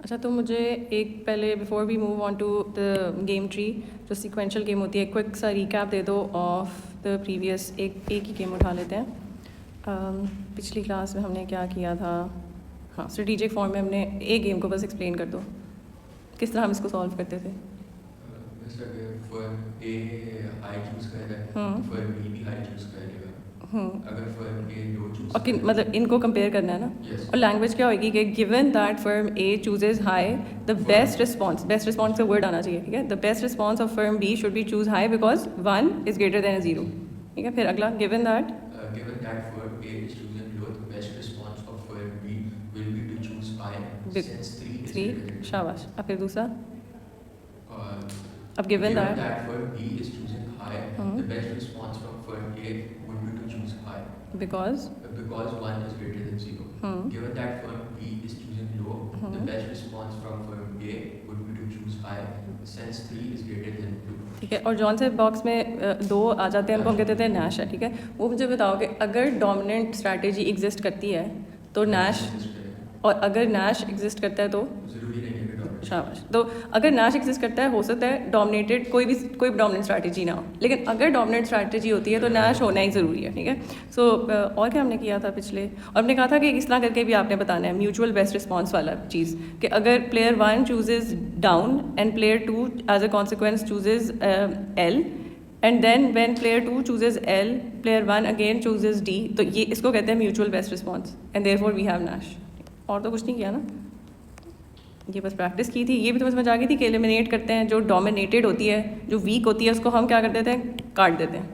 अच्छा, तो मुझे एक पहले before we move on to the game tree, जो सीक्वेंशियल गेम होती है, क्विक सा रिकैप दे दो ऑफ द प्रीवियस। एक ही गेम उठा लेते हैं। पिछली क्लास में हमने क्या किया था? हाँ, स्ट्रेटिजिक फॉर्म में हमने एक गेम को बस एक्सप्लेन कर दो, किस तरह हम इसको सॉल्व करते थे। फर्म ए हाई चूज करेगा तो फर्म बी भी हाई चूज करेगा। अगर फर्म ए लो चूज और मतलब इनको कंपेयर करना है ना। Yes. और लैंग्वेज क्या होगी कि given that firm A chooses high, the best response का वर्ड आना चाहिए, ठीक है। The best response of firm B should be choose high because 1 is greater than 0, ठीक है। फिर अगला, given that firm A is choosing low, the best response of firm B will be to choose high since 3 is 3, greater than 2. शाबाश। अब फिर दूसरा, अब given given that that firm B is choosing high, the best response from firm A would be to choose high because 1 is greater than 0. Given that firm B is choosing low, the best response from firm A would be to choose high since 3 is greater than 2. ठीक है। और John से box में दो आ जाते हैं, उनको हम कहते थे नैश है, ठीक है। वो मुझे बताओ कि अगर डोमिनेंट स्ट्रैटेजी एग्जिस्ट करती है तो नैश, और अगर नैश एग्जिस्ट करता है तो जरूरी नहीं है कि dominant शाबाश। तो अगर नैश एग्जिस्ट करता है, हो सकता है डोमिनेटेड कोई डोमिनेंट स्ट्रैटेजी ना हो, लेकिन अगर डोमिनेंट स्ट्रैटेजी होती है तो नैश होना ही ज़रूरी है, ठीक है। सो और क्या हमने किया था पिछले, और हमने कहा था कि इस तरह करके भी आपने बताना है म्यूचुअल बेस्ट रिस्पॉन्स वाला चीज़, कि अगर player 1 chooses down and player 2 as a consequence chooses L, and then when player 2 chooses L, player 1 again chooses D, तो ये इसको कहते हैं mutual best response, and therefore we have Nash. और तो कुछ नहीं किया ना, ये बस प्रैक्टिस की थी। ये भी तो समझ आ गई थी कि एलिमिनेट करते हैं जो डोमिनेटेड होती है, जो वीक होती है उसको हम क्या कर देते हैं, काट देते हैं,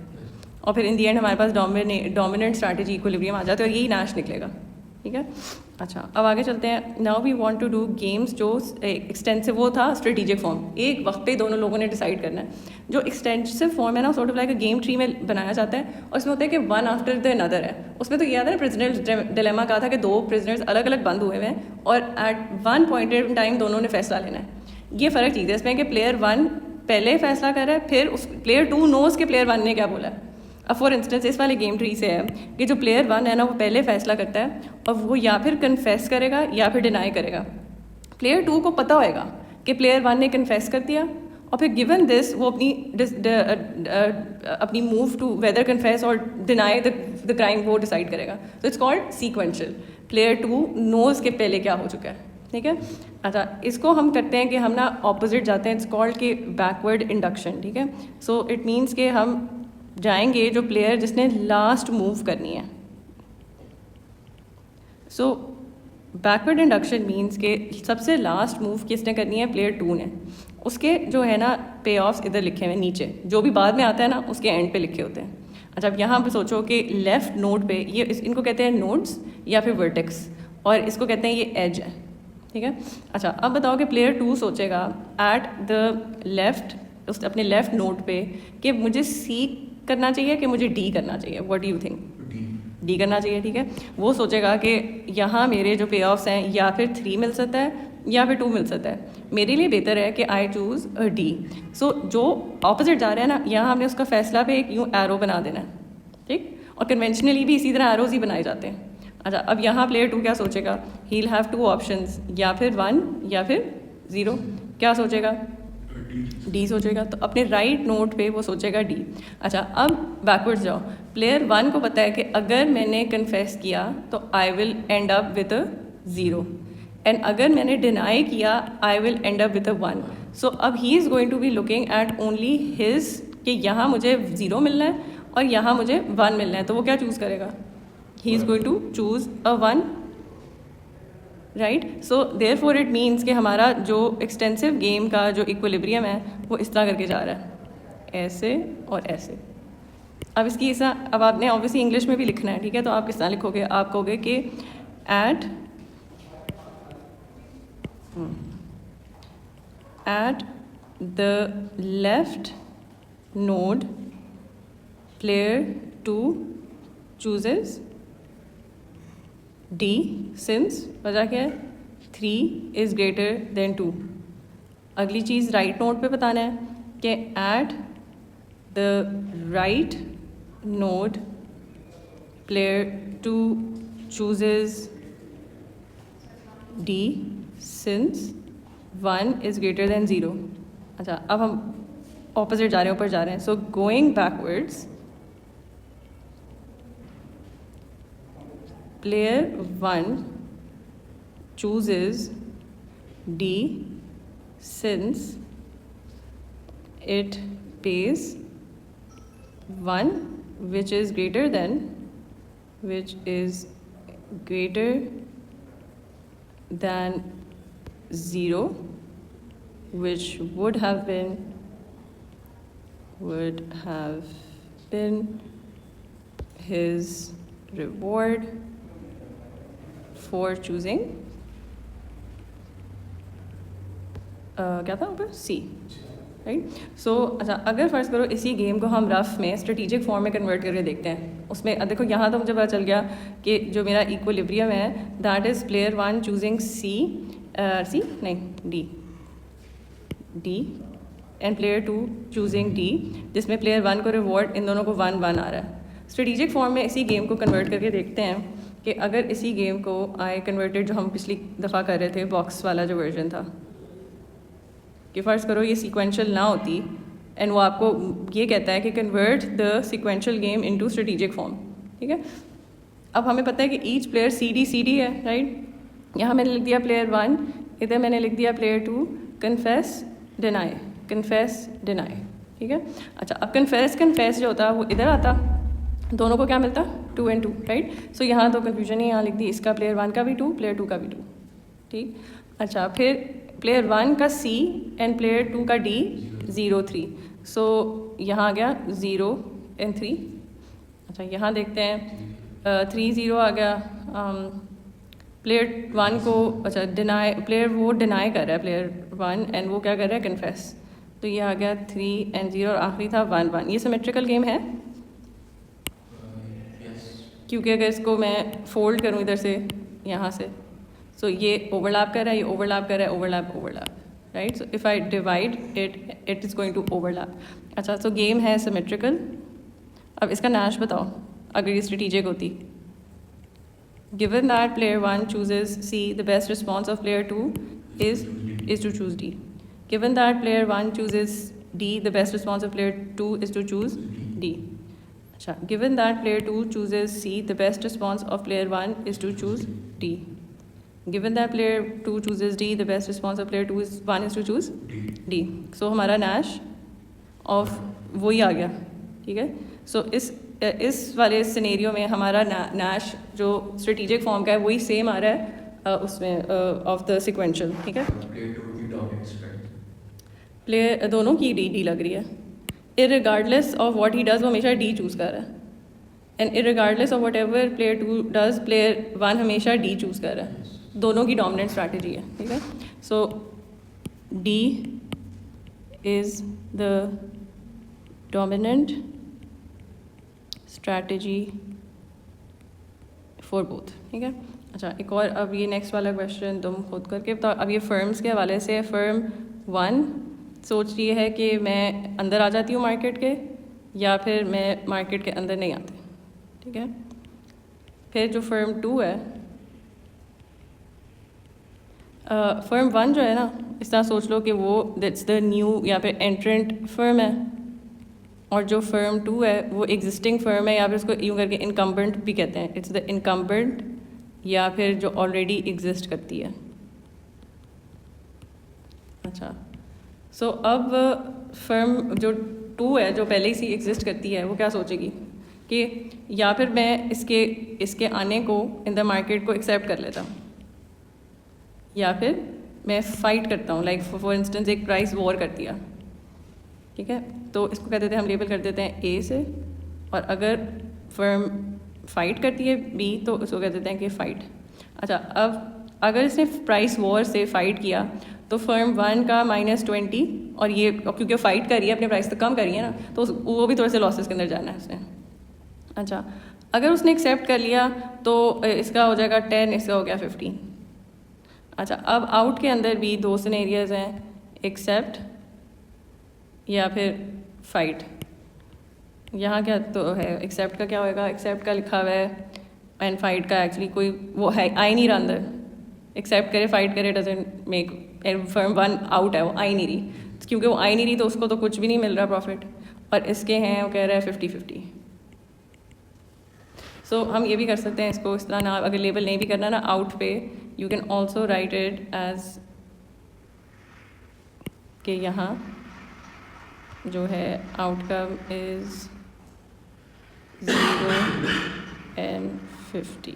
और फिर इन दी एंड हमारे पास डोमिनेंट स्ट्रैटेजी इक्विलिब्रियम आ जाते हैं और यही नैश निकलेगा, ठीक है। अच्छा, अब आगे चलते हैं। Now we want to do games जो एक्सटेंसिव, वो था स्ट्रेटिजिक फॉर्म, एक वक्त पे दोनों लोगों ने डिसाइड करना है। जो एक्सटेंसिव फॉर्म है ना, sort of like game tree में बनाया जाता है, और इसमें होता है कि वन आफ्टर द अनदर है। उसमें तो याद है ना, प्रिजनर्स डिलेमा कहा था कि 2 प्रिजनर्स अलग अलग बंद हुए हैं और at one point in time दोनों ने फैसला लेना है। ये फ़र्क चीज़ है इसमें कि प्लेयर 1 पहले फैसला कर रहा है, फिर उस प्लेयर 2 नोज के प्लेयर 1 ने क्या बोला है। अब फॉर इंस्टेंस इस वाले गेम ट्री से है कि जो प्लेयर 1 है ना, वो पहले फैसला करता है और वो या फिर कन्फेस करेगा या फिर डिनाई करेगा। प्लेयर 2 को पता होएगा कि प्लेयर 1 ने कन्फेस कर दिया, और फिर गिवन दिस वो अपनी मूव टू वेदर कन्फेस और डिनाई द क्राइम वो डिसाइड करेगा। तो it's called sequential. Player 2 knows के पहले क्या हो चुका है, ठीक है। अच्छा, इसको हम करते हैं कि हम ना ऑपोजिट जाते हैं, इट्स कॉल्ड के बैकवर्ड इंडक्शन, ठीक है। सो इट मीन्स के हम जाएंगे जो प्लेयर जिसने लास्ट मूव करनी है। सो बैकवर्ड इंडक्शन मीन्स के सबसे लास्ट मूव किसने करनी है, प्लेयर 2 ने। उसके जो है ना पे ऑफ्स इधर लिखे हुए नीचे, जो भी बाद में आता है ना उसके एंड पे लिखे होते हैं। अच्छा, अब यहाँ पे सोचो कि लेफ्ट नोड पे ये इनको कहते हैं नोड्स या फिर वर्टेक्स, और इसको कहते हैं ये एज है, ठीक है। अच्छा, अब बताओ कि प्लेयर 2 सोचेगा एट द लेफ्ट, उस अपने लेफ्ट नोड पे, कि मुझे सी करना चाहिए कि मुझे डी करना चाहिए। What do you think? D करना चाहिए, ठीक है। वो सोचेगा कि यहाँ मेरे जो पे ऑफ्स हैं या फिर 3 मिल सकता है या फिर 2 मिल सकता है, मेरे लिए बेहतर है कि आई चूज़ डी। सो जो ऑपोजिट जा रहा है ना, यहाँ हमने उसका फैसला पे एक यूँ एरो बना देना है, ठीक। और कन्वेंशनली भी इसी तरह एरोज ही बनाए जाते हैं। अच्छा, अब यहाँ प्लेयर 2 क्या सोचेगा, ही विल हैव 2 ऑप्शंस, या फिर 1 या फिर 0। क्या सोचेगा? डी सोचेगा। तो अपने राइट नोट पे वो सोचेगा डी। अच्छा, अब बैकवर्ड्स जाओ। प्लेयर 1 को पता है कि अगर मैंने कन्फेस किया तो I will end up with a 0, and अगर मैंने डिनाई किया I will end up with a 1। So अब he is going to be looking at only his, कि यहाँ मुझे 0 मिलना है और यहाँ मुझे 1 मिलना है। तो वो क्या चूज़ करेगा? He is going to choose a 1, right. So therefore it means कि हमारा जो एक्सटेंसिव गेम का जो इक्विलिब्रियम है वो इस तरह करके जा रहा है, ऐसे और ऐसे। अब इसकी ऐसा, अब आपने ऑब्वियसली इंग्लिश में भी लिखना है, ठीक है। तो आप किस तरह लिखोगे? आप कहोगे कि at the left node player 2 chooses D, since वजह क्या है, 3 इज़ ग्रेटर देन 2। अगली चीज़ राइट नोड पे बताना है कि at the right node player 2 chooses D, since 1 is greater than 0। अच्छा, अब हम ऑपोजिट जा रहे हैं, ऊपर जा रहे हैं। So going backwards, player 1 chooses D since it pays 1 which is greater than 0 which would have been his reward for choosing क्या था ऊपर C, राइट। सो अच्छा, अगर फ़र्ज़ करो इसी गेम को हम रफ में स्ट्रेटिजिक फॉर्म में कन्वर्ट करके देखते हैं, उसमें देखो यहाँ तो मुझे पता चल गया कि जो मेरा इक्विलिब्रियम है that is player 1 choosing C नहीं D and player 2 choosing D, जिसमें player 1 को रिवॉर्ड इन दोनों को 1-1 आ रहा है। स्ट्रेटिजिक फॉर्म में इसी गेम को कन्वर्ट करके देखते हैं कि अगर इसी गेम को आई कन्वर्टेड, जो हम पिछली दफ़ा कर रहे थे बॉक्स वाला जो वर्जन था, कि फ़र्ज़ करो ये सीक्वेंशियल ना होती एंड वो आपको ये कहता है कि convert the sequential game into strategic form, ठीक है। अब हमें पता है कि ईच प्लेयर CD है, राइट। यहाँ मैंने लिख दिया player 1, इधर मैंने लिख दिया player 2 कन्फेस डिनाई, ठीक है। अच्छा, अब कन्फेस जो होता है वो इधर आता, दोनों को क्या मिलता 2 and 2, राइट। सो यहाँ तो कन्फ्यूजन ही, यहाँ लिख दी इसका player 1 का भी 2, player 2 का भी 2, ठीक। अच्छा, फिर player 1 का C एंड player 2 का D 0 3, सो यहाँ आ गया 0 and 3। अच्छा, यहाँ देखते हैं 3 0 आ गया। player 1 को अच्छा प्लेयर वो डिनाई कर रहा है player 1 एंड वो क्या कर रहा है कन्फेस, तो ये आ गया 3 and 0 और आखिरी था 1 1। ये सिमेट्रिकल गेम है क्योंकि अगर इसको मैं फोल्ड करूँ इधर से यहाँ से, सो ये ओवरलैप कर रहा है, ये ओवरलैप कर रहा है, overlap, right. So if I divide it is going to overlap. अच्छा, सो गेम है सिमेट्रिकल। अब इसका नैश बताओ अगर ये स्ट्रेटिजिक होती। Given that player 1 chooses C, the best response of player 2 is to choose D. Given that player 1 chooses D, the best response of player 2 is to choose D. अच्छा, given that player 2 chooses C, the best response of player 1 is to choose D. Given that player 2 chooses D, the best response of player 1 is to choose D. So हमारा Nash of वही आ गया, ठीक है। सो इस वाले scenario में हमारा Nash जो स्ट्रेटिजिक फॉर्म का है वही सेम आ रहा है उसमें ऑफ द सिक्वेंशियल, ठीक है। प्लेयर दोनों की D लग रही है, irregardless of what he does वो हमेशा D चूज़ कर रहा है, and irregardless of whatever player 2 does player 1 हमेशा D चूज़ कर रहा है। दोनों की डोमिनेंट स्ट्रैटेजी है, ठीक है। सो D is the dominant strategy for both, ठीक है। अच्छा, एक और अब ये नेक्स्ट वाला क्वेश्चन तुम खुद करके बताओ। अब ये फर्म्स के हवाले से फर्म 1 सोच रही है कि मैं अंदर आ जाती हूँ मार्केट के, या फिर मैं मार्केट के अंदर नहीं आती, ठीक है। फिर जो फर्म 2 है, फर्म 1 जो है ना, इस तरह सोच लो कि वो दैट्स द न्यू या फिर एंट्रेंट फर्म है, और जो फर्म 2 है वो एग्जिस्टिंग फर्म है, या फिर उसको यूँ करके इनकम्बेंट भी कहते हैं। इट्स द इनकम्बेंट या फिर जो ऑलरेडी एग्जिस्ट करती है। अच्छा, सो अब फर्म जो 2 है जो पहले ही सी एग्जिस्ट करती है, वो क्या सोचेगी कि या फिर मैं इसके आने को इन द मार्केट को एक्सेप्ट कर लेता हूँ, या फिर मैं फ़ाइट करता हूँ, लाइक फॉर इंस्टेंस एक प्राइस वॉर कर दिया, ठीक है। तो इसको कह देते हैं, हम लेबल कर देते हैं A से, और अगर फर्म फाइट करती है B तो उसको कह देते हैं कि फ़ाइट। अच्छा, अब अगर इसने प्राइस वॉर से फ़ाइट किया तो फर्म 1 का -20, और ये क्योंकि फ़ाइट कर रही है, अपने प्राइस तो कम कर रही है ना, तो वो भी थोड़े से लॉसेस के अंदर जाना है उसने। अच्छा, अगर उसने एक्सेप्ट कर लिया तो इसका हो जाएगा 10, इसका हो गया 15। अच्छा, अब आउट के अंदर भी 2 सिनेरियोज़ हैं, एक्सेप्ट या फिर फाइट। यहाँ क्या तो है, एक्सेप्ट का क्या होएगा, एक्सेप्ट का लिखा हुआ है, एंड फाइट का एक्चुअली कोई वो है आ ही नहीं रहा अंदर, एक्सेप्ट करे फाइट करे, डजेंट मेक फर्म 1 आउट है, वो आ ही नहीं रही, क्योंकि वो आ ही नहीं रही तो उसको तो कुछ भी नहीं मिल रहा प्रॉफिट, और इसके हैं वो कह रहा है 50-50। सो हम ये भी कर सकते हैं इसको इस तरह ना, अगर लेबल नहीं भी करना ना आउट पे, you can also write it as कि यहाँ जो है outcome is 0 and 50।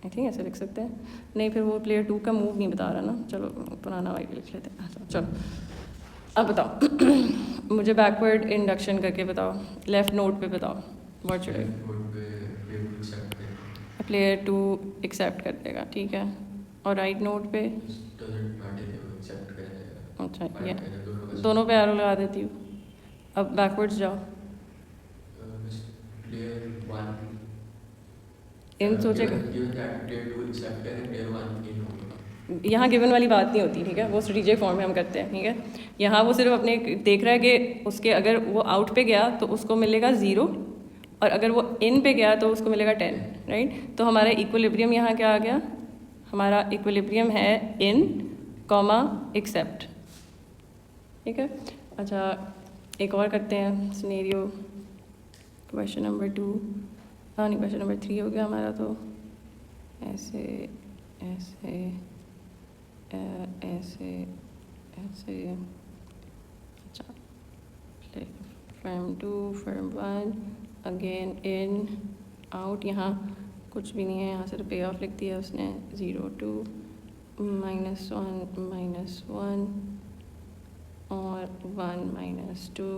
I think ऐसे लिख सकते हैं, नहीं फिर वो प्लेयर 2 का मूव नहीं बता रहा ना, चलो पुराना वाइट लिख लेते हैं। अच्छा चलो अब बताओ मुझे बैकवर्ड इंडक्शन करके बताओ, लेफ्ट नोड पे बताओ व्हाट शुड प्लेयर 2 एक्सेप्ट कर देगा, ठीक है, और राइट नोड पे अच्छा ये दोनों पे एरो लगा देती हूँ। अब बैकवर्ड्स जाओ, इन सोचेगा यहाँ गिवन वाली बात नहीं होती, ठीक है, वो स्ट्रेटेजिक फॉर्म में हम करते हैं, ठीक है। यहाँ वो सिर्फ अपने देख रहा है कि उसके अगर वो आउट पे गया तो उसको मिलेगा 0, और अगर वो इन पे गया तो उसको मिलेगा 10, राइट। तो हमारा इक्विलिब्रियम यहाँ क्या आ गया, हमारा इक्विलिब्रियम है इन कॉमा एक्सेप्ट, ठीक है। अच्छा एक और करते हैं सिनेरियो, क्वेश्चन नंबर 2, हाँ नहीं क्वेश्चन नंबर 3 हो गया हमारा, तो ऐसे ऐसे ऐसे ऐसे, अच्छा firm 2 firm 1 again in out, यहाँ कुछ भी नहीं है, यहाँ सिर्फ पे ऑफ लिख दिया उसने, 0 2 -1 -1 और 1 -2,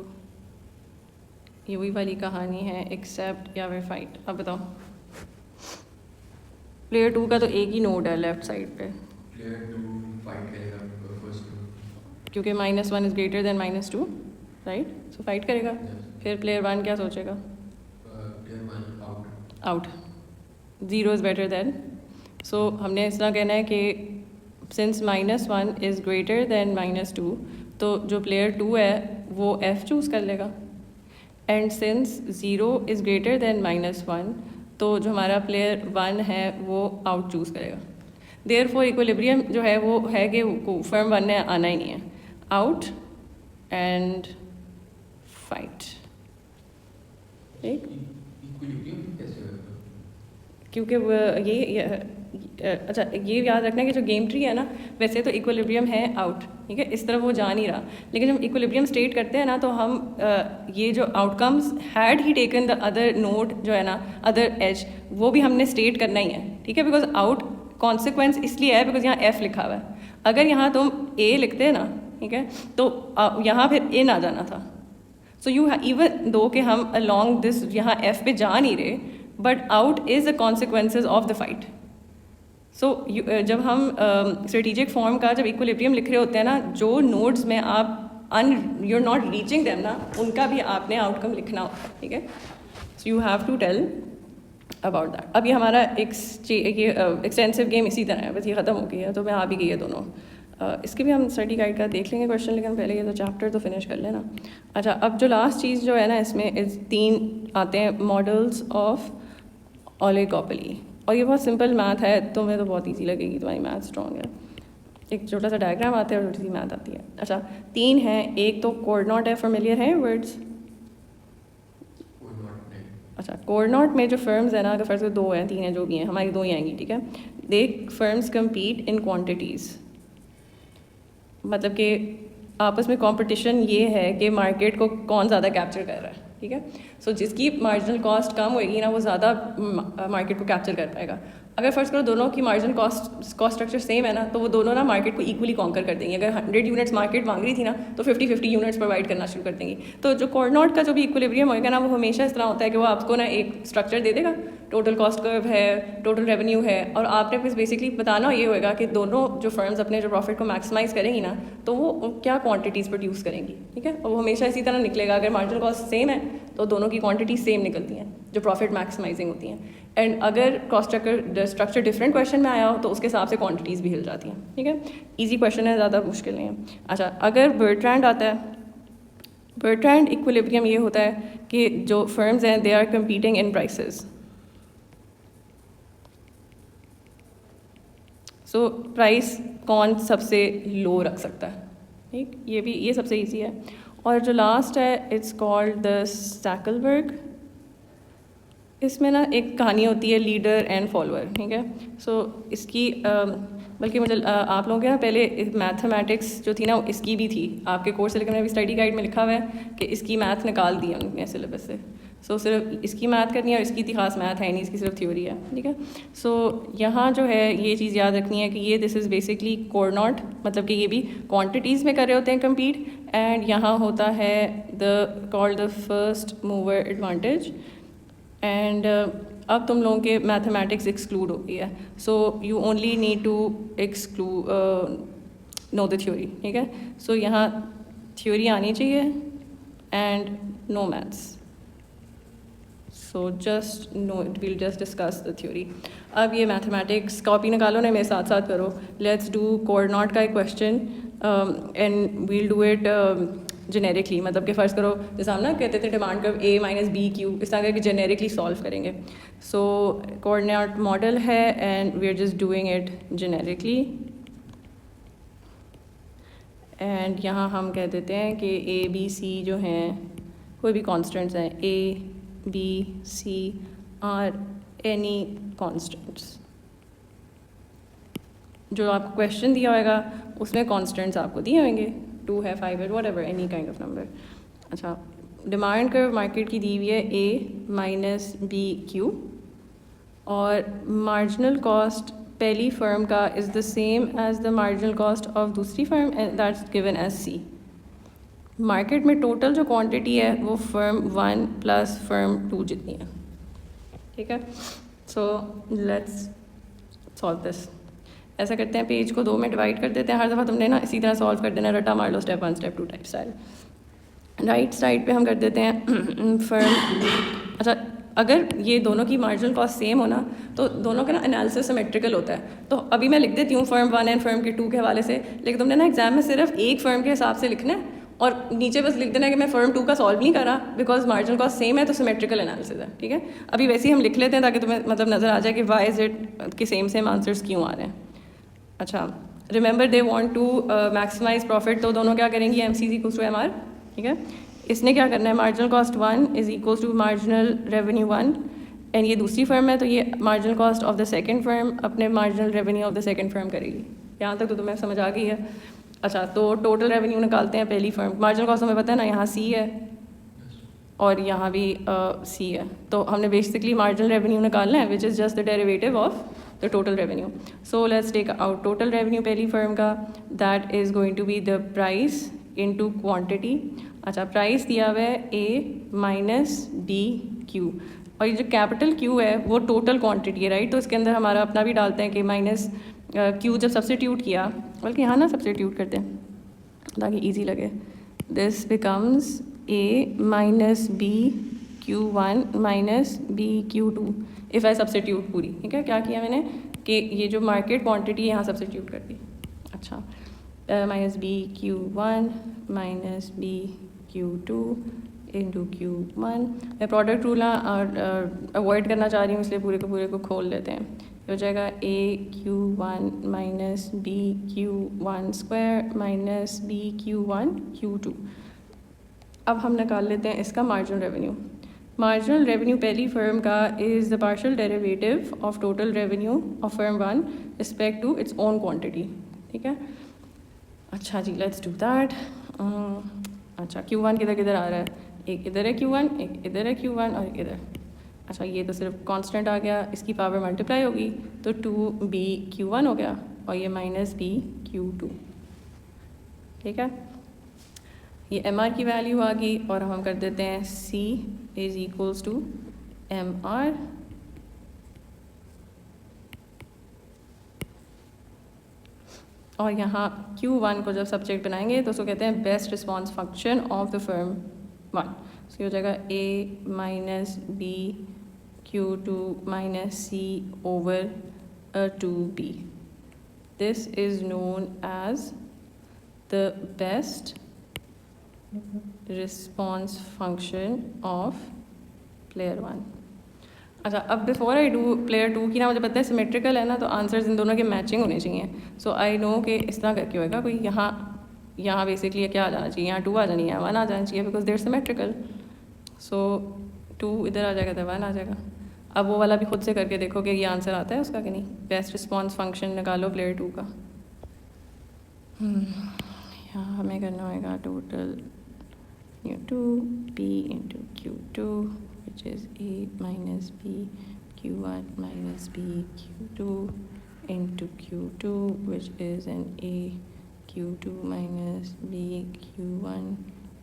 ये वही वाली कहानी है एक्सेप्ट या फिर फाइट। अब बताओ प्लेयर 2 का तो एक ही नोड है लेफ्ट साइड पे, प्लेयर 2 फाइट करेगा फर्स्ट 2, क्योंकि -1 is greater than -2, right, so fight करेगा। फिर प्लेयर 1 क्या सोचेगा, player 1 out, out, 0 is better than, so हमने इस तरह कहना है कि सिंस -1 इज़ ग्रेटर देन -2, तो जो प्लेयर 2 है वो F चूज़ कर लेगा, and since 0 is greater then -1, तो जो हमारा प्लेयर 1 है वो आउट चूज़ करेगा। देयरफॉर इक्विलिब्रियम जो है वो है कि फर्म 1 ने आना ही नहीं है, आउट एंड फाइट, ठीक। इक्विलिब्रियम कैसे होगा, क्योंकि वो ये अच्छा ये याद रखना कि जो गेम ट्री है ना, वैसे तो इक्विलिब्रियम है आउट, ठीक है, इस तरफ वो जा नहीं रहा, लेकिन जब इक्विलिब्रियम स्टेट करते हैं ना तो हम ये जो outcomes had he taken the other node जो है ना, अदर एज, वो भी हमने स्टेट करना ही है, ठीक है, बिकॉज आउट कॉन्सिक्वेंस इसलिए है बिकॉज यहाँ F लिखा हुआ है। अगर यहाँ तुम A लिखते हैं ना, ठीक है, तो यहाँ फिर इन आ जाना था। सो यू इवन दो कि हम अलॉन्ग दिस यहाँ F पे जा नहीं रहे, but out is the consequences of the fight. So जब हम स्ट्रेटेजिक फॉर्म का जब इक्विलिब्रियम लिख रहे होते हैं ना, जो नोड्स में आप you are not reaching them ना, उनका भी आपने आउटकम लिखना होता है, ठीक है। So you have to tell about that. अब ये हमारा एक्सटेंसिव गेम इसी तरह है, बस ये ख़त्म हो गई है, तो मैं आ भी गई है दोनों। इसके भी हम स्टडी गाइड का देख लेंगे क्वेश्चन, लेकिन पहले ये तो चैप्टर तो फिनिश कर लेना। अच्छा अब जो लास्ट चीज़ जो है ना इसमें 3 आते हैं मॉडल्स ऑफ ओलिगोपोली, और ये बहुत सिंपल मैथ है, तुम्हें तो बहुत इजी लगेगी, तुम्हारी मैथ स्ट्रॉन्ग है। एक छोटा सा डायग्राम आता है और छोटी सी मैथ आती है। अच्छा 3 हैं, एक तो कोऑर्डिनेट है, फेमिलियर है वर्ड्स। अच्छा कोऑर्डिनेट में जो फर्म्स है ना, अगर फर्स्ट 2 हैं 3 हैं जो भी हैं, हमारी 2 ही आएंगी, ठीक है। दे फर्म्स कम्पीट इन क्वान्टिटीज़, मतलब कि आपस में कंपटीशन ये है कि मार्केट को कौन ज़्यादा कैप्चर कर रहा है, ठीक है। सो जिसकी मार्जिनल कॉस्ट कम होएगी ना, वो ज़्यादा मार्केट को कैप्चर कर पाएगा। अगर फर्स्ट करो दोनों की मार्जिनल कॉस्ट स्ट्रक्चर सेम है ना, तो वो दोनों ना मार्केट को इक्वली कॉन्कर कर देंगे। अगर 100 यूनिट्स मार्केट मांग रही थी ना, तो 50-50 यूनिट्स प्रोवाइड करना शुरू कर देंगी। तो जो कोऑर्डिनेट का जो भी इक्विलिब्रियम होएगा ना, वो हमेशा इस तरह होता है कि वो आपको ना एक स्ट्रक्चर दे देगा, टोटल कॉस्ट कर्व है, टोटल रेवेन्यू है, और आपने फिर बेसिकली बताना ये होएगा कि दोनों जो फर्म्स अपने जो प्रॉफिट को मैक्सिमाइज़ करेंगी ना, तो वो क्या क्वान्टिटीज़ प्रोड्यूस करेंगे, ठीक है। और वो हमेशा इसी तरह निकलेगा। अगर मार्जिनल कॉस्ट सेम है तो दोनों की क्वांटिटी सेम निकलती हैं जो प्रॉफिट मैक्सिमाइजिंग होती हैं। एंड अगर कॉस्ट स्ट्रक्चर डिफरेंट क्वेश्चन में आया हो तो उसके हिसाब से क्वांटिटीज़ भी हिल जाती हैं, ठीक है। इजी क्वेश्चन है, ज़्यादा मुश्किल नहीं है। अच्छा अगर बर्ट्रैंड आता है, बर्ट्रैंड इक्विलिब्रियम ये होता है कि जो फर्म्स हैं they are competing in prices, so price कौन सबसे लो रख सकता है, ठीक, ये सबसे ईजी है। और जो लास्ट है इट्स कॉल्ड द स्टैकलबर्ग। इसमें ना एक कहानी होती है लीडर एंड फॉलोअर, ठीक है। सो इसकी बल्कि मुझे आप लोगों के ना पहले मैथमेटिक्स जो थी ना इसकी भी थी आपके कोर्स से, लेकिन मैंने स्टडी गाइड में लिखा हुआ है कि इसकी मैथ निकाल दी है उन्होंने सिलेबस से। सो सिर्फ इसकी मैथ करनी है और इसकी इतनी खास मैथ है नहीं, इसकी सिर्फ थ्योरी है, ठीक है। सो यहाँ जो है ये चीज़ याद रखनी है कि ये दिस इज़ बेसिकली कोऑर्डिनेट, मतलब कि ये भी क्वांटिटीज़ में कर रहे होते हैं कम्पीट, एंड यहाँ होता है the called the first mover advantage. And अब तुम लोगों के मैथमेटिक्स एक्सक्लूड हो गई है, so you only need to exclude know the theory, ठीक है। सो यहाँ थ्योरी आनी चाहिए and no maths, so just know it, will just discuss the theory. अब ये मैथमेटिक्स कॉपी निकालो ना, मेरे साथ साथ करो। लेट्स डू कोऑर्डिनेट का एक question and we'll do it generically, मतलब कि फ़र्ज़ करो जैसे हम ना कहते थे demand curve a minus B Q, इस तरह करके जेनेरिकली सॉल्व करेंगे। सो कोऑर्डिनेट मॉडल है and we are just doing it generically, and यहाँ हम कह देते हैं कि a b c जो हैं कोई भी कॉन्स्टेंट्स हैं, a b c are any constants. जो आपको क्वेश्चन दिया होगा उसमें कॉन्स्टेंट्स आपको दिए होंगे, 2 है 5 है whatever any kind of number. अच्छा, डिमांड कर्व मार्केट की दी हुई है a माइनस बी क्यू, और मार्जिनल कॉस्ट पहली फर्म का is the same as the marginal cost of दूसरी firm and that's given as c। मार्केट में टोटल जो क्वांटिटी है वो फर्म 1 प्लस फर्म 2 जितनी है, ठीक है। So let's solve this. ऐसा करते हैं, पेज को 2 में डिवाइड कर देते हैं, हर दफ़ा तुमने ना इसी तरह सॉल्व कर देना, रटा मार लो, step 1 step 2 type style. Right side पे हम कर देते हैं फर्म। अच्छा, अगर ये दोनों की मार्जिनल कॉस्ट सेम हो ना तो दोनों का ना एनालिसिस सिमेट्रिकल होता है। तो अभी मैं लिख देती हूँ फर्म 1 एंड फर्म के 2 के हवाले से, लेकिन तुमने ना एग्जाम में सिर्फ एक फर्म के हिसाब से लिखना है और नीचे बस लिख देना है कि मैं फर्म 2 का सॉल्व नहीं करा बिकॉज मार्जिनल कॉस्ट सेम है, तो सिमेट्रिकल एनालिसिस है, ठीक है। अभी वैसे ही हम लिख लेते हैं ताकि तुम्हें मतलब नज़र आ जाए कि वाई इज़ इट कि सेम आंसर्स क्यों आ रहे हैं। अच्छा, remember they want to maximize profit, तो दोनों क्या करेंगी, M C equals to M R, ठीक है। इसने क्या करना है, marginal cost 1 is equals to marginal revenue 1, and ये दूसरी फर्म है तो ये marginal cost of the second firm अपने marginal revenue of the second firm करेगी। यहाँ तक तो तुम्हें समझ आ गई है। अच्छा, तो टोटल रेवेन्यू निकालते हैं पहली फर्म, मार्जिनल कॉस्ट हमें पता है ना, यहाँ सी है और यहाँ भी सी है, तो हमने बेसिकली मार्जिनल रेवेन्यू निकालना है which is just the derivative of the total revenue. So let's take out total revenue पहली फर्म का, that is going to be the price into quantity. अच्छा, प्राइस दिया हुआ है ए माइनस बी क्यू, और ये जो कैपिटल क्यू है वो टोटल क्वांटिटी है, राइट। तो इसके अंदर हमारा अपना भी डालते हैं कि माइनस क्यू जब सब्स्टिट्यूट किया, बल्कि यहाँ ना सब्स्टिट्यूट करते हैं ताकि ईजी लगे, this becomes a minus B Q 1 minus B Q 2 if I substitute पूरी, ठीक है। क्या किया मैंने कि ये जो मार्केट क्वांटिटी यहाँ सब्स्टिट्यूट कर दी। अच्छा, minus B Q 1 minus B Q 2 into Q 1। मैं प्रोडक्ट रूल अवॉइड करना चाह रही हूँ इसलिए पूरे को खोल लेते हैं। हो जाएगा A Q 1 minus B Q 1 square minus B Q 1 Q 2। अब हम निकाल लेते हैं इसका मार्जिनल रेवेन्यू। मार्जिनल रेवेन्यू पहली फर्म का is the partial derivative of total revenue of firm 1 respect to its own quantity, ठीक है। अच्छा जी, लेट्स डू दैट। अच्छा, Q1 किधर आ रहा है, एक इधर है Q1, एक इधर है Q1 और एक इधर। अच्छा, ये तो सिर्फ कांस्टेंट आ गया, इसकी पावर मल्टीप्लाई होगी तो 2b Q1 हो गया और ये माइनस b Q2, ठीक है। ये MR की वैल्यू आ गई और हम कर देते हैं C is equals to MR। और यहाँ Q1 को जब सब्जेक्ट बनाएंगे तो उसको कहते हैं best response function of the firm 1। So हो जाएगा A minus B Q2 minus C over 2B। This is known as the best response function of player 1। अच्छा, अब बिफोर आई डू प्लेयर 2 की ना मुझे पता है सिमेट्रिकल है ना, तो आंसर्स इन दोनों के मैचिंग होने चाहिए. सो आई नो कि इस तरह करके होएगा. कोई यहाँ बेसिकली क्या आ जाना चाहिए, यहाँ 2 आ जानी है, 1 आ जाना चाहिए, बिकॉज देर सिमेट्रिकल. सो 2 इधर आ जाएगा तो 1 आ जाएगा. अब वो वाला भी खुद से करके देखो कि ये आंसर आता है उसका कि नहीं. बेस्ट रिस्पॉन्स फंक्शन निकालो प्लेयर 2 का. यहाँ हमें करना होगा total u2 p into q2 which is a minus b q1 minus b q2 into q2 which is an a q2 minus b q1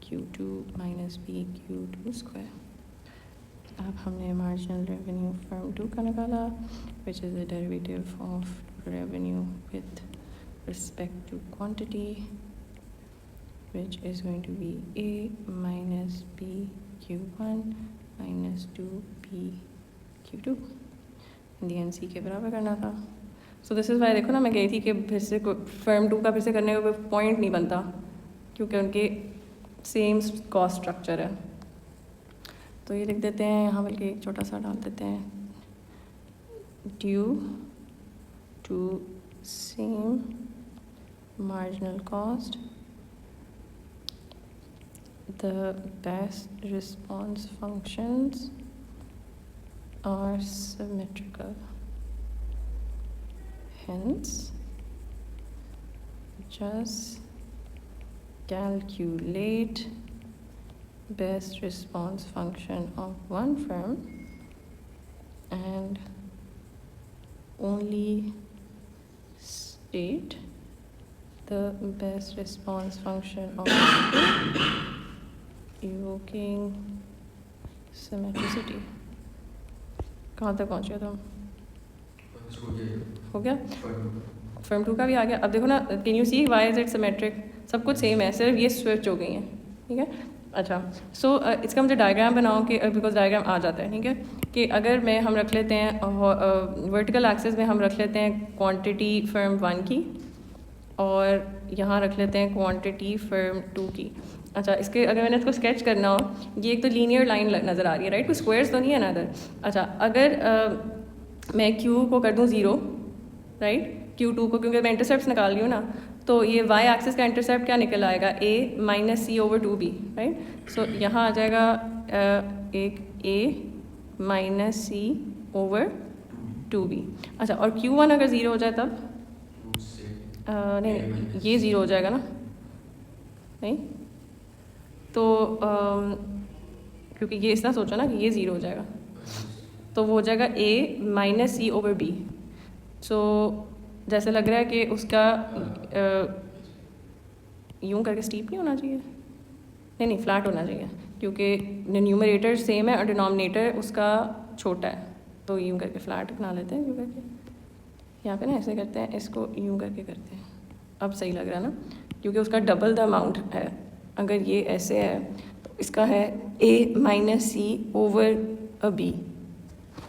q2 minus b q2 square. अब हमने marginal revenue firm 2 का निकाला which is the derivative of revenue with respect to quantity, which is going to be a minus b q1 minus 2b q2. D C के बराबर करना था. So this is why देखो ना मैं गई थी कि फिर से फर्म 2 का फिर से करने का कोई पॉइंट नहीं बनता क्योंकि उनके सेम कॉस्ट स्ट्रक्चर है. तो ये लिख देते हैं यहाँ, बल्कि एक छोटा सा डाल देते हैं. Due to same marginal cost the best response functions are symmetrical. Hence, just calculate best response function of one firm and only state the best response function of evoking symmetricity. कहाँ तक पहुँचे तुम? हो गया. फर्म 2 का भी आ गया. अब देखो ना, can you see why is it symmetric? सब कुछ सेम है, सिर्फ ये स्विच हो गई हैं. ठीक है. अच्छा, सो इसका मुझे डायग्राम बनाओ कि बिकॉज डायग्राम आ जाता है. ठीक है, कि अगर हम रख लेते हैं वर्टिकल एक्सिस में हम रख लेते हैं क्वांटिटी फर्म 1 की और यहाँ रख लेते हैं क्वांटिटी फर्म 2 की. अच्छा, इसके अगर मैंने इसको स्केच करना हो, ये एक तो लीनियर लाइन नज़र आ रही है, राइट? कोई स्क्वायर्स तो नहीं है ना इधर. अच्छा, अगर मैं Q को कर दूँ 0, राइट, Q2 को, क्योंकि मैं इंटरसेप्ट निकाल रही हूँ ना, तो ये y एक्सिस का इंटरसेप्ट क्या निकल आएगा? a minus C over 2b, right? So यहाँ आ जाएगा एक a minus C over 2b. अच्छा, और Q1 अगर 0 हो जाए तब नहीं, ये 0 हो जाएगा ना? नहीं, तो क्योंकि ये इस तरह सोचो ना कि ये 0 हो जाएगा, तो वो हो जाएगा a minus C over b. So जैसे लग रहा है कि उसका यूं करके स्टीप नहीं होना चाहिए, नहीं फ्लैट होना चाहिए, क्योंकि न्यूमरेटर सेम है और डिनोमिनेटर उसका छोटा है. तो यूं करके फ्लैट बना लेते हैं. यूं करके यहाँ पे ना ऐसे करते हैं, इसको यूं करके करते हैं. अब सही लग रहा है ना, क्योंकि उसका डबल द अमाउंट है. अगर ये ऐसे है तो इसका है a minus C over a b.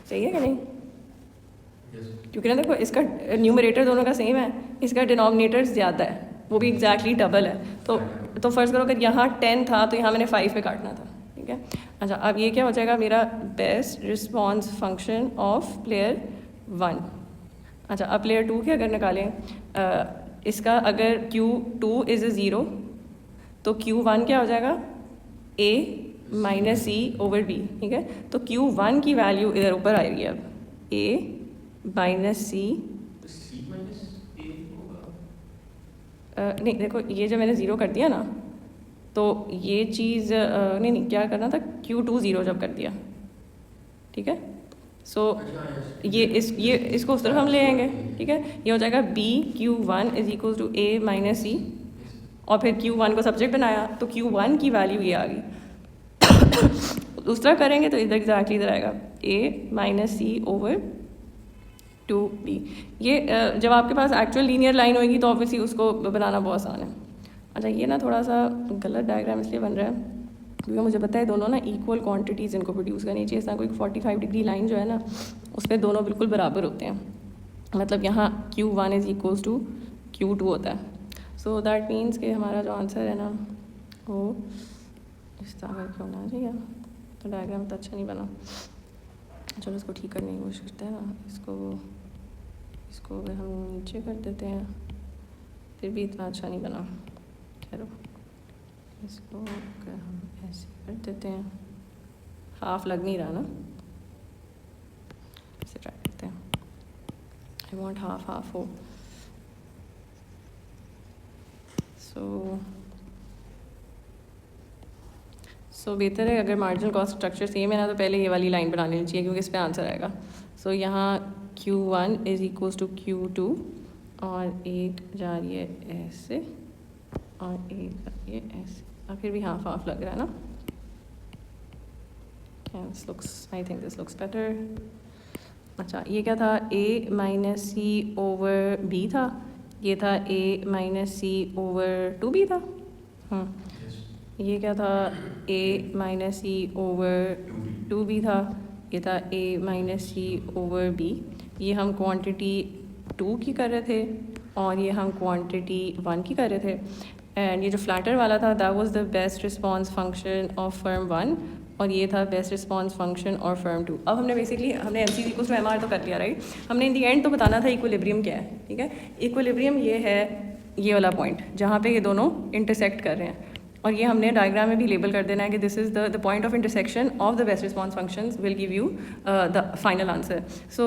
सही है कि नहीं? क्योंकि ना देखो, इसका न्यूमरेटर दोनों का सेम है, इसका डिनोमिनेटर ज़्यादा है, वो भी एग्जैक्टली डबल है. तो फ़र्ज़ करो अगर यहाँ 10 था तो यहाँ मैंने 5 पे काटना था. ठीक है. अच्छा, अब ये क्या हो जाएगा मेरा best response function of player 1. अच्छा, अब प्लेयर 2 की अगर निकालें, इसका अगर Q2 इज़ 0 तो Q1 क्या हो जाएगा? a minus C over b. ठीक है, तो Q1 की वैल्यू इधर ऊपर आएगी. अब a माइनस सी, नहीं देखो, ये जब मैंने 0 कर दिया ना, तो ये चीज़ नहीं क्या करना था, Q2 0 जब कर दिया. ठीक है. सो ये इसको उस तरफ हम ले आएंगे. ठीक है, ये हो जाएगा b Q1 is equal to a minus C, और फिर Q1 को सब्जेक्ट बनाया तो Q1 की वैल्यू ये आ गई. उस तरह करेंगे तो इधर एग्जैक्टली इधर आएगा a minus C over 2b. ये जब आपके पास एक्चुअल लीनियर लाइन होगी तो ऑब्वियसली उसको बनाना बहुत आसान है. अच्छा, ये ना थोड़ा सा गलत डायग्राम इसलिए बन रहा है क्योंकि मुझे पता है दोनों ना इक्वल क्वांटिटीज़ इनको प्रोड्यूस करनी चाहिए. ऐसा कोई 45 डिग्री लाइन जो है ना, उस पर दोनों बिल्कुल बराबर होते हैं. मतलब यहाँ Q1 is equals to Q2 होता है. सो दैट मीन्स कि हमारा जो आंसर है ना वो इस तरह का होना चाहिए. तो डायग्राम तो अच्छा नहीं बना. चलो इसको ठीक करने की कोशिश करते हैं ना, इसको अगर हम नीचे कर देते हैं फिर भी इतना अच्छा नहीं बना। चलो इसको अगर हम ऐसे कर देते हैं, हाफ लग नहीं रहा ना, इसे ट्राई करते हैं। आई वांट हाफ हाफ हो। सो बेहतर है अगर मार्जिनल कॉस्ट स्ट्रक्चर सेम है ना तो पहले ये वाली लाइन बना लेनी चाहिए क्योंकि इस पर आंसर आएगा। सो यहाँ Q1 is equals to Q2 और एक जा रही है ऐसे और एक जा रही है ऐसे, और फिर भी हाफ हाफ लग रहा है ना। This looks, I think this looks better. अच्छा ये क्या था, A minus C over B था, ये था A minus C over 2B था। ये क्या था, A minus C over 2B था, ये था A minus C over B। ये हम क्वांटिटी 2 की कर रहे थे और ये हम क्वांटिटी 1 की कर रहे थे। एंड ये जो फ्लैटर वाला था that was the best response function of firm 1 और ये था बेस्ट रिस्पांस फंक्शन और फर्म 2। अब हमने बेसिकली हमने MCQ इक्वल्स टू MR तो कर लिया, राइट। हमने इन दी एंड तो बताना था इक्विलिब्रियम क्या है, ठीक है। इक्विलिब्रियम ये है ये वाला पॉइंट जहाँ पे ये दोनों इंटरसेक्ट कर रहे हैं, और ये हमने डायग्राम में भी लेबल कर देना है कि this is the point of intersection of the best response functions will give you the final answer. So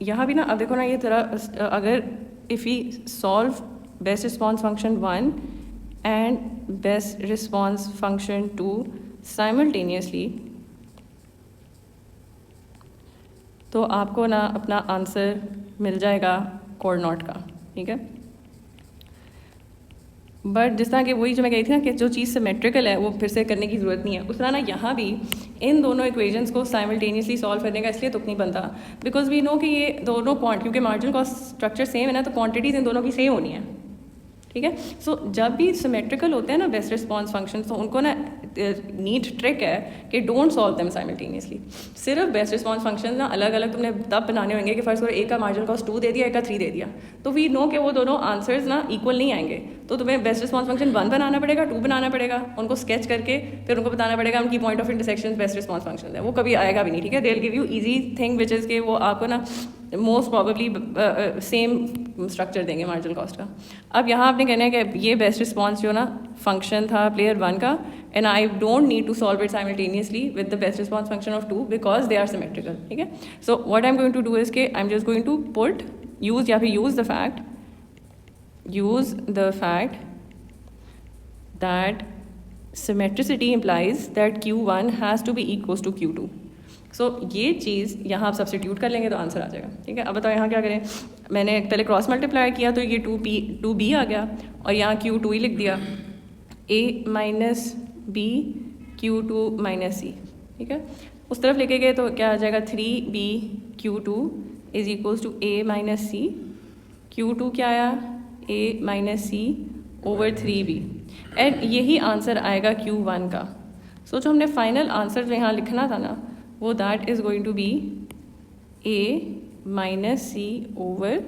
यहाँ भी ना अब देखो ना ये तरह अगर if we solve best response function 1 and best response function 2 simultaneously तो आपको ना अपना आंसर मिल जाएगा कोऑर्डिनेट का, ठीक है। बट जिस तरह कि वही जो मैं कही थी ना कि जो चीज़ सिमेट्रिकल है वो फिर से करने की ज़रूरत नहीं है, उस तरह ना यहाँ भी इन दोनों इक्वेशंस को साइमल्टेनियसली सॉल्व करने का इसलिए तुक नहीं बनता बिकॉज वी नो कि ये दोनों क्योंकि मार्जिनल कॉस्ट स्ट्रक्चर सेम है ना तो क्वांटिटीज़ इन दोनों की सेम होनी है, ठीक है। सो जब भी सिमेट्रिकल होते हैं ना बेस्ट रिस्पांस फंक्शन तो उनको ना नीट ट्रिक है कि डोंट सॉल्व देम साइमल्टेनियसली। सिर्फ बेस्ट रिस्पांस फंक्शन ना अलग अलग तुमने तब बनाने होंगे कि फर्स्ट करो एक का मार्जिनल कॉस्ट 2 दे दिया, एक का 3 दे दिया, तो वी नो कि वो दोनों आंसर्स ना इक्वल नहीं आएंगे, तो तुम्हें बेस्ट रिस्पांस फंक्शन 1 बनाना पड़ेगा, 2 बनाना पड़ेगा, उनको स्केच करके फिर उनको बताना पड़ेगा उनकी point of intersection best response function है, वो कभी आएगा भी नहीं, ठीक है। They will give you easy thing which is के वो आपको ना मोस्ट प्रॉबेबली सेम स्ट्रक्चर देंगे मार्जिनल कॉस्ट का। अब यहाँ आपने कहना है कि ये बेस्ट रिस्पांस जो ना फंक्शन था प्लेयर 1 का and I don't need to solve it simultaneously with the best response function of 2 because they are symmetrical, ठीक है। So what I am going to do is के I am just going to put use या फिर use the fact that symmetricity implies that Q1 has to be equals to Q2. सो ये चीज़ यहाँ आप substitute कर लेंगे तो आंसर आ जाएगा, ठीक है। अब बताओ यहाँ क्या करें, मैंने पहले क्रॉस मल्टीप्लाई किया तो ये 2B आ गया और यहाँ Q2 ही लिख दिया, A minus B Q2 minus C, ठीक है। उस तरफ लेके गए तो क्या आ जाएगा 3B Q2 is equals to A minus C, Q2 क्या आया A minus C over 3B and यही आंसर आएगा Q1 का। सो जो हमने फाइनल आंसर जो यहाँ लिखना था ना वो that is going to be A minus C over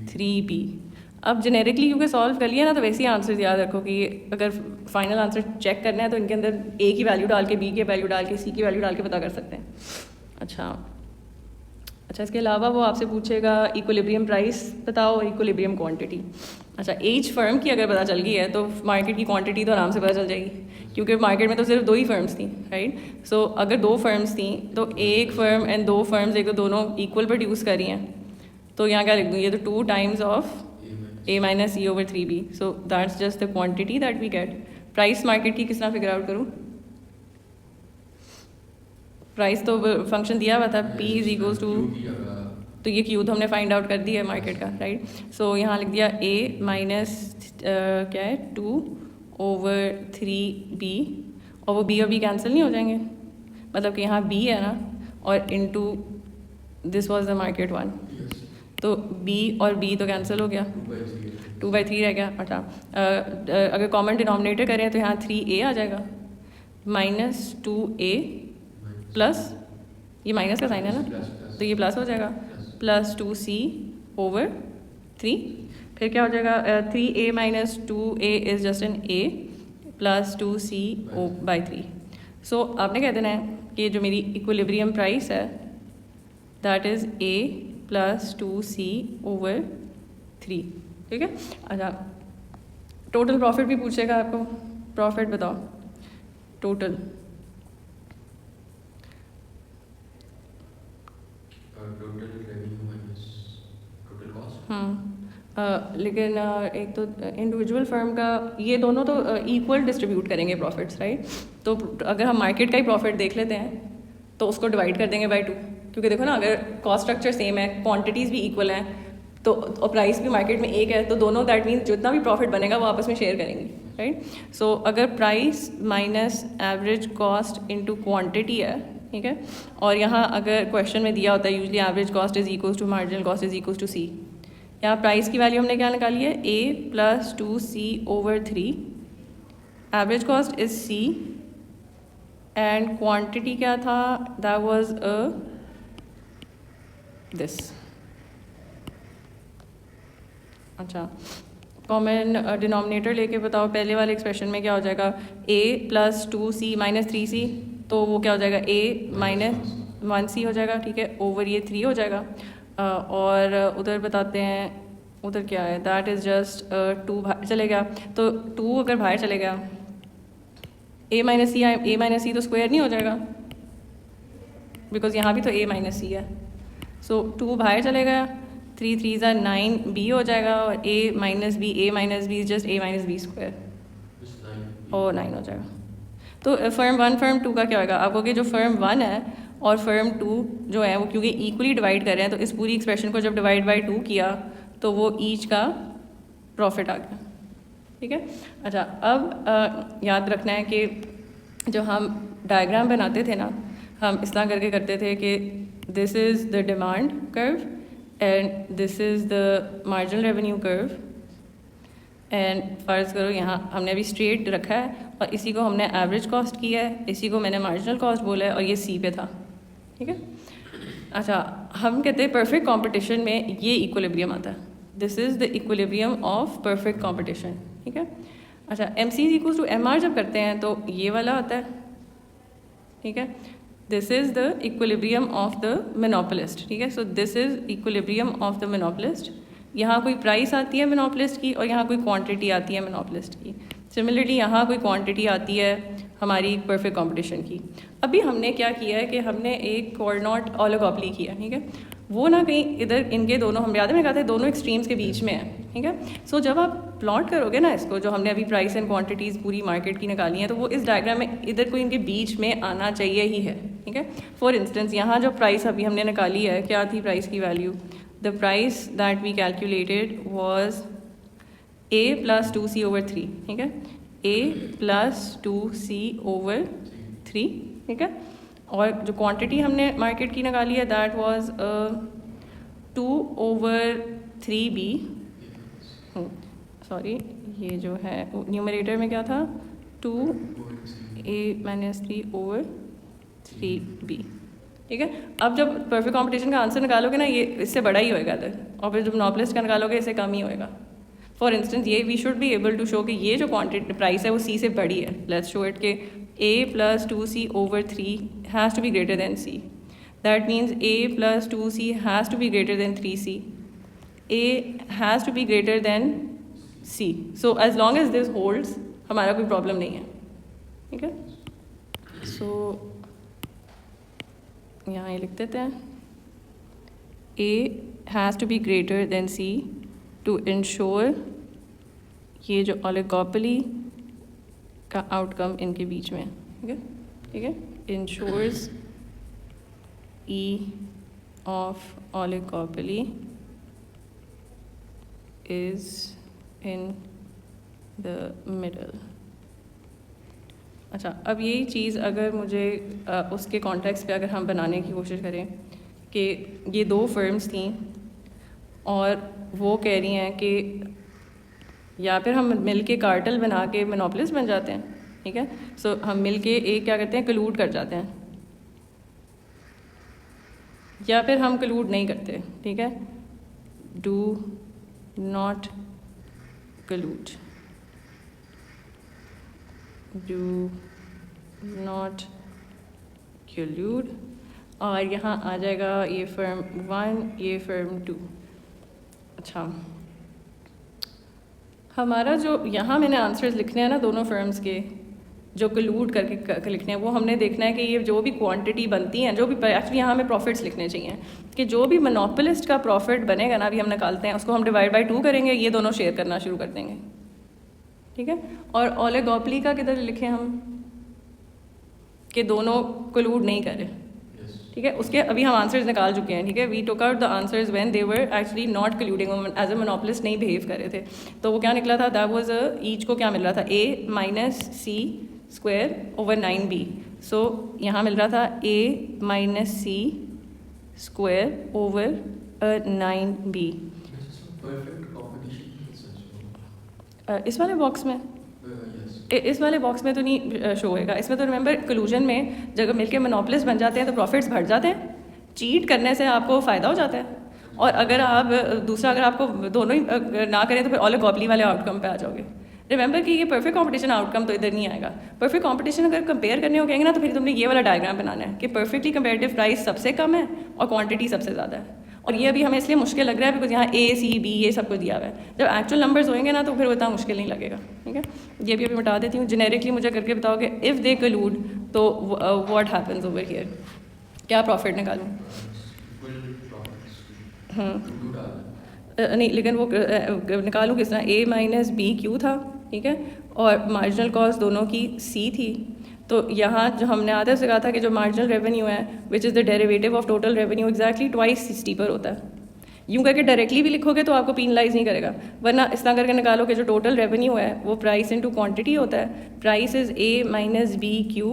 3B। अब जेनेरिकली क्योंकि सॉल्व कर लिया ना तो वैसे ही आंसर याद रखो कि अगर फाइनल आंसर चेक करना है तो इनके अंदर A की वैल्यू डाल के B की वैल्यू डाल के C की वैल्यू डाल के पता कर सकते हैं। अच्छा इसके अलावा वो आपसे पूछेगा इक्विलिब्रियम प्राइस बताओ और इक्विलिब्रियम क्वांटिटी। अच्छा एच फर्म की अगर पता चल गई है तो मार्केट की क्वांटिटी तो आराम से पता चल जाएगी क्योंकि मार्केट में तो सिर्फ 2 ही फर्म्स थी, राइट। सो अगर 2 फर्म्स थी तो एक फर्म एंड 2 फर्म्स एक तो दोनों इक्वल प्रोड्यूस कर रही हैं तो यहाँ क्या लिख दूँ, ये तो 2 times of A minus C over 3B। So that's just the quantity that we get. Price market की किस तरह फिगर आउट करूँ, प्राइस तो फंक्शन दिया हुआ था P इज इक्वल्स टू, तो ये Q तो हमने फाइंड आउट कर दिया है मार्केट का, राइट। सो यहाँ लिख दिया A माइनस क्या है 2 ओवर 3B और वो B और B कैंसिल नहीं हो जाएंगे, मतलब कि यहाँ B है ना और into this was the market 1 तो B और B तो कैंसिल हो गया, 2/3 रह गया। अच्छा अगर कॉमन डिनोमिनेटर करें तो यहाँ 3A आ जाएगा माइनस 2A प्लस ये माइनस का साइन है ना तो ये प्लस हो जाएगा प्लस 2C ओवर 3, फिर क्या हो जाएगा 3A minus 2A is just an A plus 2C by 3। सो आपने कह देना है कि जो मेरी इक्विलिब्रियम प्राइस है दैट इज़ A + 2C/3, ठीक है। अच्छा, टोटल प्रॉफिट भी पूछेगा आपको, प्रॉफिट बताओ total. Total revenue minus total cost. लेकिन एक तो इंडिविजुअल फर्म का, ये दोनों तो इक्वल डिस्ट्रीब्यूट करेंगे प्रॉफिट्स, राइट। तो अगर हम मार्केट का ही प्रॉफिट देख लेते हैं तो उसको डिवाइड कर देंगे बाय 2, क्योंकि देखो ना, अगर कॉस्ट स्ट्रक्चर सेम है, क्वांटिटीज़ भी इक्वल हैं, तो और प्राइस भी मार्केट में एक है, तो दोनों दैट मीन्स जितना भी प्रॉफिट बनेगा वो आपस में शेयर करेंगे, राइट। सो अगर price minus average cost into quantity है, ठीक है, और यहाँ अगर क्वेश्चन में दिया होता है usually average cost is equal to marginal cost is equal to C, यहाँ प्राइस की वैल्यू हमने क्या निकाली है, A + 2C/3, average cost is C, and quantity क्या था, दैट वाज दिस। अच्छा, कॉमन डिनोमिनेटर लेके बताओ, पहले वाले एक्सप्रेशन में क्या हो जाएगा, A + 2C - 3C, तो वो क्या हो जाएगा, A - 1C हो जाएगा, ठीक है, ओवर ये 3 हो जाएगा। और उधर बताते हैं, उधर क्या है, दैट इज़ जस्ट 2 बाहर चले गया, तो 2 अगर बाहर चले गया, A - C तो स्क्वायर नहीं हो जाएगा, बिकॉज यहाँ भी तो A - C है। सो 2 बाहर चले गया, 3 3s are 9, B हो जाएगा, और A - B is just A - B square, और 9 हो जाएगा। तो फर्म 1 फर्म 2 का क्या होगा, आप कहोगे जो फर्म 1 है और फर्म 2 जो है वो क्योंकि इक्वली डिवाइड कर रहे हैं, तो इस पूरी एक्सप्रेशन को जब डिवाइड बाय 2 किया तो वो ईच का प्रॉफिट आ गया, ठीक है। अच्छा, अब याद रखना है कि जो हम डायग्राम बनाते थे ना, हम इस तरह करके करते थे कि this is the demand curve and this is the marginal revenue curve, and फ़र्ज़ करो यहाँ हमने अभी स्ट्रेट रखा है और इसी को हमने एवरेज कॉस्ट किया है, इसी को मैंने मार्जिनल कॉस्ट बोला है, और ये C पे था, ठीक है। अच्छा, हम कहते हैं परफेक्ट कंपटीशन में ये इक्विलिब्रियम आता है, this is the equilibrium of perfect competition, ठीक है। अच्छा, MC = MR जब करते हैं तो ये वाला होता है, ठीक है, this is the equilibrium of the monopolist, ठीक है। So this is equilibrium of the monopolist, यहाँ कोई प्राइस आती है मोनोपोलिस्ट की और यहाँ कोई क्वांटिटी आती है मोनोपोलिस्ट की। सिमिलरली यहाँ कोई क्वांटिटी आती है हमारी परफेक्ट कंपटीशन की। अभी हमने क्या किया है कि हमने एक कोऑर्डिनेट ओलिगोपोली किया, ठीक है, वो ना कहीं इधर इनके दोनों, हम याद में कहते हैं दोनों एक्सट्रीम्स के बीच में है, ठीक है। सो जब आप प्लॉट करोगे ना इसको, जो हमने अभी प्राइस एंड क्वांटिटीज़ पूरी मार्केट की निकाली हैं, तो वो इस डायग्राम में इधर कोई इनके बीच में आना चाहिए ही है, ठीक है। फॉर इंस्टेंस यहाँ जो प्राइस अभी हमने निकाली है, क्या थी प्राइस की value, the price that we calculated was A + 2C/3, ठीक है, A + 2C/3, ठीक है। और जो क्वांटिटी हमने मार्केट की निकाली है दैट वाज 2/3B, सॉरी ये जो है न्यूमरेटर में क्या था, 2A - 3/3B, ठीक है। अब जब परफेक्ट कंपटीशन का आंसर निकालोगे ना, ये इससे बड़ा ही होएगा इधर, और फिर जब मोनोपोलिस्ट का निकालोगे इससे कम ही होएगा। फॉर इंस्टेंस ये we should be able to show कि ये जो क्वांटिटी प्राइस है वो C से बड़ी है। लेट्स शो इट के A + 2C/3 has to be greater than C, that means A + 2C has to be greater than 3C, A has to be greater than C। So as long as this holds हमारा कोई problem नहीं है, ठीक है। So यहाँ ये लिख देते हैं, A has to be greater than C to ensure ये जो ओलिगोपोली का आउटकम इनके बीच में है, ठीक है, ठीक है, ensures E of oligopoly is in the middle. अच्छा, अब यही चीज़ अगर मुझे उसके कॉन्टेक्स्ट पे अगर हम बनाने की कोशिश करें कि ये 2 फर्म्स थी और वो कह रही हैं कि या फिर हम मिल के कार्टेल बना के मोनोपोलिस्ट बन जाते हैं, ठीक है। सो हम मिल के एक क्या करते हैं, कलूड कर जाते हैं, या फिर हम कलूड नहीं करते, ठीक है, do not collude, do not collude। और यहाँ आ जाएगा ये फर्म 1, ये फर्म 2। अच्छा, हमारा जो यहाँ मैंने आंसर्स लिखने हैं ना दोनों फर्म्स के, जो कलूड करके लिखने हैं, वो हमने देखना है कि ये जो भी क्वांटिटी बनती हैं, जो भी एक्चुअली यहाँ हमें प्रॉफिट्स लिखने चाहिए कि जो भी मोनोपोलिस्ट का प्रॉफिट बनेगा ना, अभी हम निकालते हैं उसको हम डिवाइड बाय 2 करेंगे, ये दोनों शेयर करना शुरू कर देंगे, ठीक है। और ओलिगोपोली का किधर लिखें हम कि दोनों कलूड नहीं करें, ठीक है। उसके अभी हम आंसर्स निकाल चुके हैं, ठीक है। We took out the answers when they were actually not colluding, as a monopolist नहीं बिहेव कर रहे थे। तो वो क्या निकला था, दैट वाज ईच को क्या मिल रहा था, a minus c square over 9b। So यहाँ मिल रहा था a minus c square over 9b। इस वाले बॉक्स में इस वाले बॉक्स में तो नहीं शो होएगा, इसमें तो रिमेंबर कलूजन में जब मिलके मोनोपोलिस्ट बन जाते हैं तो प्रॉफिट्स बढ़ जाते हैं, चीट करने से आपको फ़ायदा हो जाता है। और अगर आप दूसरा अगर आपको दोनों ही ना करें तो फिर ओलिगोपोली वाले आउटकम पे आ जाओगे। रिमेंबर कि ये परफेक्ट कंपटीशन आउटकम तो इधर नहीं आएगा। परफेक्ट कंपटीशन अगर कंपेयर करने हो कहेंगे ना तो फिर तुमने ये वाला डायग्राम बनाना है कि परफेक्टली कंपेरेटिव प्राइस सबसे कम है और क्वांटिटी सबसे ज़्यादा है। और ये अभी हमें इसलिए मुश्किल लग रहा है बिकॉज यहाँ A C B ये सब कुछ दिया हुआ है। जब एक्चुअल नंबर्स होंगे ना तो फिर वो इतना मुश्किल नहीं लगेगा, ठीक है। ये भी अभी बता देती हूँ, जेनेरिकली मुझे करके बताओगे इफ़ दे कलूड तो व्हाट हैपेंस ओवर हियर, क्या प्रॉफिट निकालूँ? नहीं, लेकिन वो निकालूँ किस तरह, A माइनस बी क्यू था, ठीक है, और मार्जिनल कॉस्ट दोनों की C थी। तो यहाँ जो हमने आधा से कहा था कि जो मार्जिनल रेवेन्यू है which is the derivative of total revenue exactly twice 60 पर होता है। यूँ करके डायरेक्टली भी लिखोगे तो आपको पीनलाइज नहीं करेगा, वरना इस तरह करके निकालो कि जो टोटल रेवेन्यू है वो प्राइस इनटू क्वांटिटी होता है। Price is A minus B q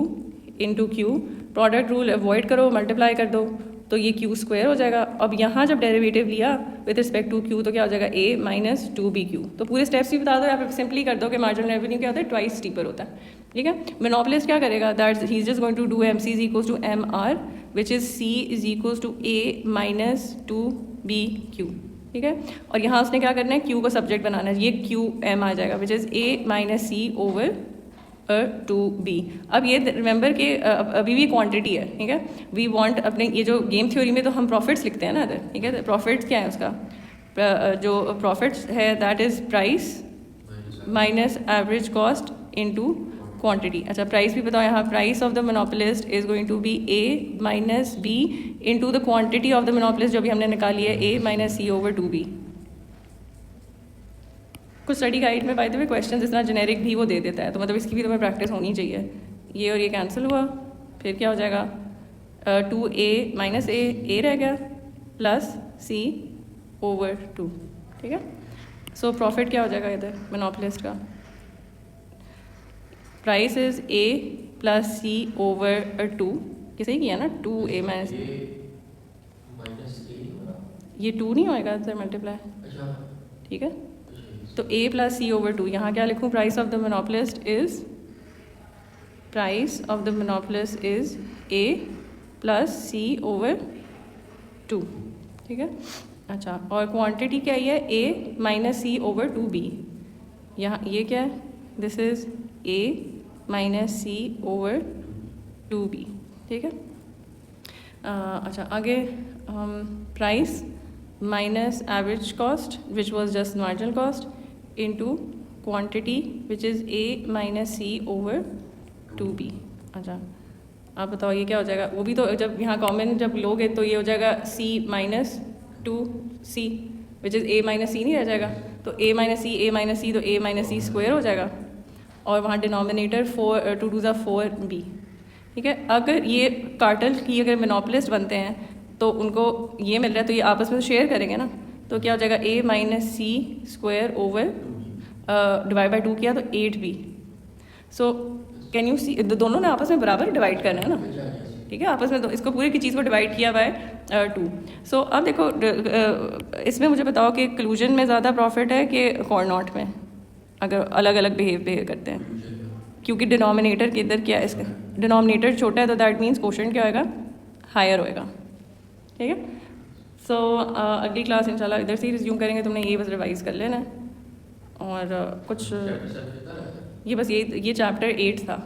into q, product rule avoid करो, मल्टीप्लाई कर दो तो ये क्यू स्क्वायर हो जाएगा। अब यहाँ जब डेरिवेटिव लिया विद रिस्पेक्ट टू क्यू तो क्या हो जाएगा, A माइनस 2b क्यू। तो पूरे स्टेप्स भी बता दो या फिर सिंपली कर दो कि मार्जिनल रेवेन्यू क्या होता है, ट्वाइस स्टीपर होता है, ठीक है। मोनोपोलिस्ट क्या करेगा, दैट ही is just going to do MC is equals to MR which is C is equals to A minus 2b q, ठीक है। और यहाँ उसने क्या करना है, Q को सब्जेक्ट बनाना है, ये QM आ जाएगा which is A minus C over 2b। अब ये रिमेंबर कि अभी भी क्वांटिटी है, ठीक है। वी वांट अपने ये जो गेम थ्योरी में तो हम प्रॉफिट्स लिखते हैं ना इधर, ठीक है। प्रॉफिट्स क्या है उसका, जो प्रॉफिट्स है that is price minus average cost into quantity. अच्छा, प्राइस भी बताओ यहाँ, price of the monopolist is going to be A minus B into the quantity of the monopolist जो भी हमने निकाली है A minus C over 2b। कुछ स्टडी गाइड में बाय द वे क्वेश्चन इस तरह जेनेरिक भी वो दे देता है, तो मतलब इसकी भी तुम्हें प्रैक्टिस होनी चाहिए। ये और ये कैंसिल हुआ, फिर क्या हो जाएगा, 2A माइनस A रह गया प्लस C ओवर 2, ठीक है। सो प्रॉफिट क्या हो जाएगा इधर मोनोपोलिस्ट का, price is A plus C over 2, किसे किया ना 2A माइनस, ये 2 नहीं होएगा सर मल्टीप्लाई, ठीक है। तो A प्लस C ओवर 2, यहाँ क्या लिखूँ, price of the monopolist is A plus C over 2, ठीक है। अच्छा, और क्वांटिटी क्या है, A minus C over 2b। यहाँ ये क्या है, this is A minus C over 2b, ठीक है। अच्छा, आगे price minus average cost which was just marginal cost into quantity which is A minus C over 2b। अच्छा, आप बताओ ये क्या हो जाएगा, वो भी तो जब यहाँ कॉमन जब लोगे तो ये हो जाएगा C minus 2C which is A minus C नहीं रह जाएगा, तो A माइनस C तो A माइनस C स्क्वायर हो जाएगा, और वहाँ डिनोमिनेटर 4 2 2 4b, ठीक है। अगर ये कार्टेल की अगर मोनोपोलिस्ट बनते हैं तो उनको ये मिल रहा है तो ये आपस में शेयर करेंगे ना, तो क्या हो जाएगा, A minus C square over divide by 2 किया तो 8b। सो कैन यू सी, दोनों ने आपस में बराबर डिवाइड करना है ना, ठीक है, आपस में इसको पूरी की चीज़ को डिवाइड किया हुआ है 2। सो अब देखो इसमें मुझे बताओ कि क्लूजन में ज़्यादा प्रॉफिट है कि कॉर्नॉट में, अगर अलग अलग बिहेव करते हैं, क्योंकि डिनोमिनेटर के इधर क्या है, इसका डिनोमिनेटर छोटा है तो दैट मीन्स क्वोशंट क्या होएगा, हायर होएगा, ठीक है। सो अगली क्लास इंशाल्लाह इधर से ही रिज्यूम करेंगे, तुमने ये बस रिवाइज कर लेना है। और कुछ ये बस ये चैप्टर 8 था।